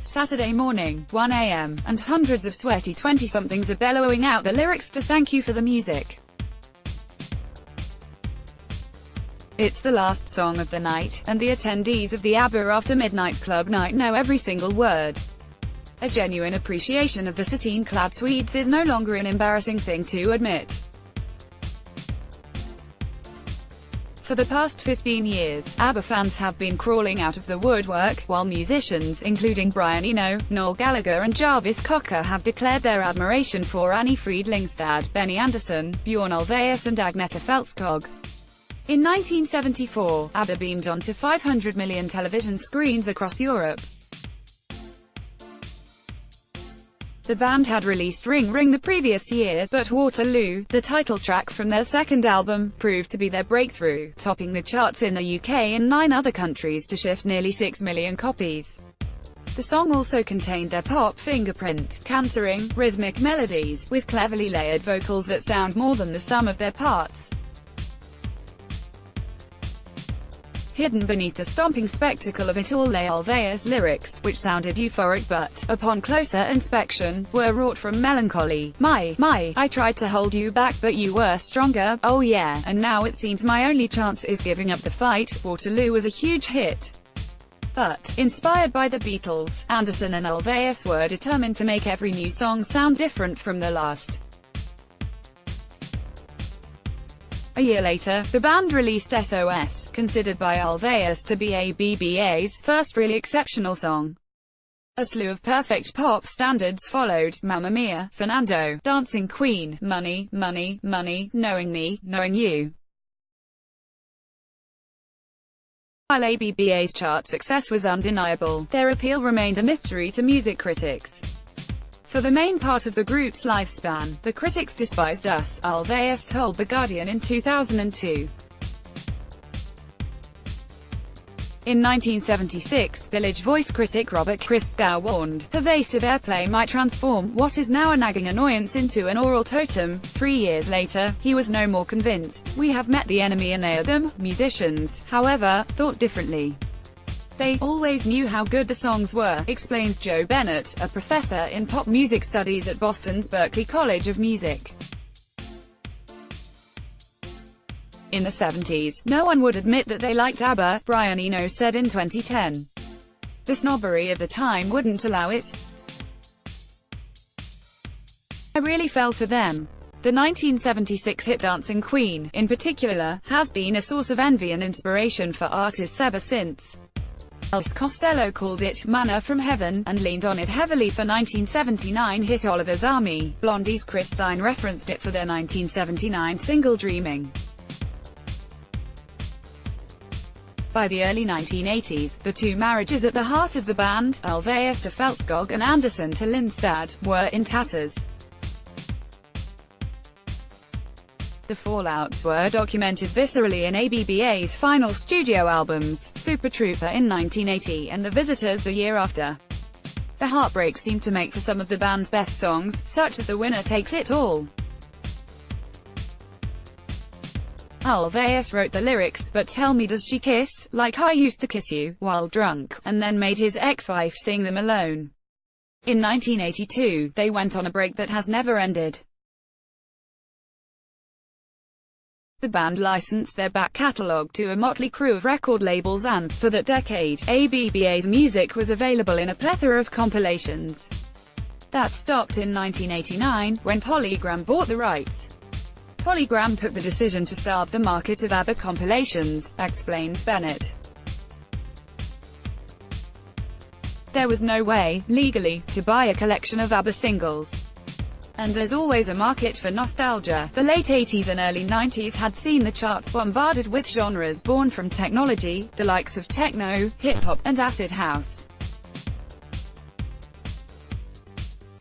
Saturday morning, 1 a.m., and hundreds of sweaty 20-somethings are bellowing out the lyrics to "Thank You for the Music." It's the last song of the night, and the attendees of the ABBA After Midnight Club night know every single word. A genuine appreciation of the sateen-clad Swedes is no longer an embarrassing thing to admit. For the past 15 years, ABBA fans have been crawling out of the woodwork, while musicians, including Brian Eno, Noel Gallagher and Jarvis Cocker, have declared their admiration for Annie Fried-Lyngstad, Benny Andersson, Bjorn Ulvaeus and Agneta Fältskog. In 1974, ABBA beamed onto 500 million television screens across Europe. The band had released Ring Ring the previous year, but Waterloo, the title track from their second album, proved to be their breakthrough, topping the charts in the UK and 9 other countries to shift nearly 6 million copies. The song also contained their pop fingerprint, cantering, rhythmic melodies, with cleverly layered vocals that sound more than the sum of their parts. Hidden beneath the stomping spectacle of it all lay Ulvaeus' lyrics, which sounded euphoric but, upon closer inspection, were wrought from melancholy. My, I tried to hold you back but you were stronger, oh yeah, and now it seems my only chance is giving up the fight. Waterloo was a huge hit. But, inspired by the Beatles, Andersson and Ulvaeus were determined to make every new song sound different from the last. A year later, the band released SOS, considered by Ulvaeus to be ABBA's first really exceptional song. A slew of perfect pop standards followed: Mamma Mia, Fernando, Dancing Queen, Money, Money, Money, Knowing Me, Knowing You. While ABBA's chart success was undeniable, their appeal remained a mystery to music critics. For the main part of the group's lifespan, the critics despised us, Ulvaeus told The Guardian in 2002. In 1976, Village Voice critic Robert Christgau warned, pervasive airplay might transform what is now a nagging annoyance into an oral totem. 3 years later, he was no more convinced. We have met the enemy and they are them. Musicians, however, thought differently. They always knew how good the songs were, explains Joe Bennett, a professor in pop music studies at Boston's Berklee College of Music. In the 70s, no one would admit that they liked ABBA, Brian Eno said in 2010. The snobbery of the time wouldn't allow it. I really fell for them. The 1976 hit Dancing Queen, in particular, has been a source of envy and inspiration for artists ever since. Elvis Costello called it "manna from heaven," and leaned on it heavily for 1979 hit Oliver's Army. Blondie's Chris Stein referenced it for their 1979 single Dreaming. By the early 1980s, the two marriages at the heart of the band, Ulvaeus to Fältskog and Andersson to Lyngstad, were in tatters. The fallouts were documented viscerally in ABBA's final studio albums, Super Trooper in 1980 and The Visitors the year after. The heartbreak seemed to make for some of the band's best songs, such as The Winner Takes It All. Ulvaeus wrote the lyrics, "But tell me, does she kiss, like I used to kiss you, while drunk," and then made his ex-wife sing them alone. In 1982, they went on a break that has never ended. The band licensed their back catalogue to a motley crew of record labels and, for that decade, ABBA's music was available in a plethora of compilations. That stopped in 1989, when Polygram bought the rights. Polygram took the decision to starve the market of ABBA compilations, explains Bennett. There was no way, legally, to buy a collection of ABBA singles. And there's always a market for nostalgia. The late 80s and early 90s had seen the charts bombarded with genres born from technology, the likes of techno, hip-hop, and acid house.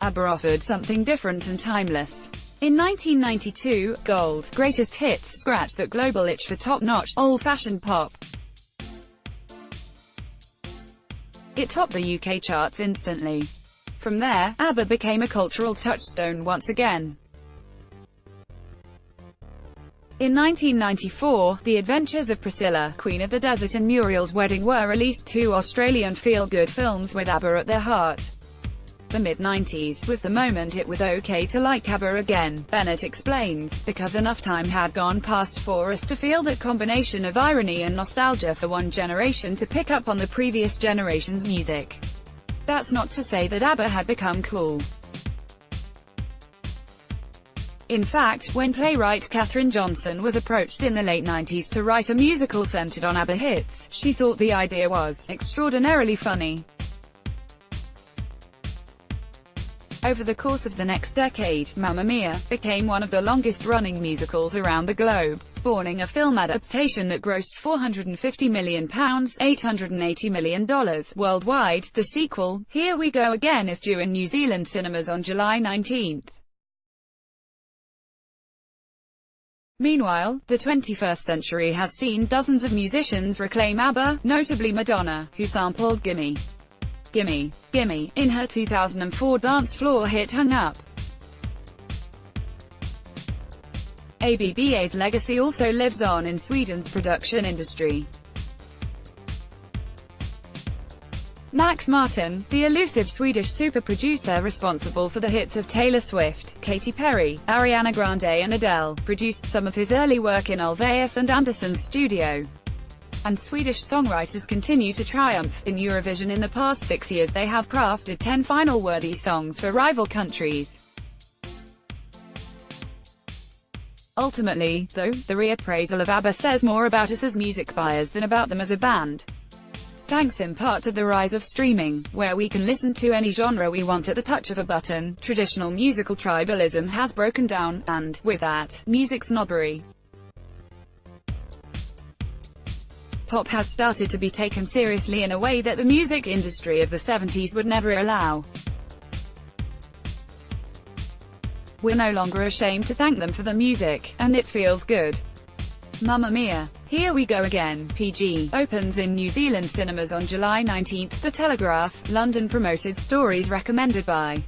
ABBA offered something different and timeless. In 1992, Gold, Greatest Hits, scratched that global itch for top-notch, old-fashioned pop. It topped the UK charts instantly. From there, ABBA became a cultural touchstone once again. In 1994, The Adventures of Priscilla, Queen of the Desert and Muriel's Wedding were released, two Australian feel-good films with ABBA at their heart. The mid-90s was the moment it was okay to like ABBA again, Bennett explains, because enough time had gone past for us to feel that combination of irony and nostalgia for one generation to pick up on the previous generation's music. That's not to say that ABBA had become cool. In fact, when playwright Katherine Johnson was approached in the late 90s to write a musical centered on ABBA hits, she thought the idea was extraordinarily funny. Over the course of the next decade, Mamma Mia! Became one of the longest-running musicals around the globe, spawning a film adaptation that grossed £450 million ($880 million) worldwide. The sequel, Here We Go Again, is due in New Zealand cinemas on July 19. Meanwhile, the 21st century has seen dozens of musicians reclaim ABBA, notably Madonna, who sampled Gimme, Gimme, Gimme in her 2004 dance floor hit Hung Up. ABBA's legacy also lives on in Sweden's production industry. Max Martin, the elusive Swedish super-producer responsible for the hits of Taylor Swift, Katy Perry, Ariana Grande and Adele, produced some of his early work in Ulvaeus and Anderson's studio. And Swedish songwriters continue to triumph in Eurovision. In the past 6 years they have crafted 10 final-worthy songs for rival countries. Ultimately, though, the reappraisal of ABBA says more about us as music buyers than about them as a band. Thanks in part to the rise of streaming, where we can listen to any genre we want at the touch of a button, traditional musical tribalism has broken down, and, with that, music snobbery. Pop has started to be taken seriously in a way that the music industry of the 70s would never allow. We're no longer ashamed to thank them for the music, and it feels good. Mamma Mia! Here We Go Again, PG, opens in New Zealand cinemas on July 19. The Telegraph, London promoted stories recommended by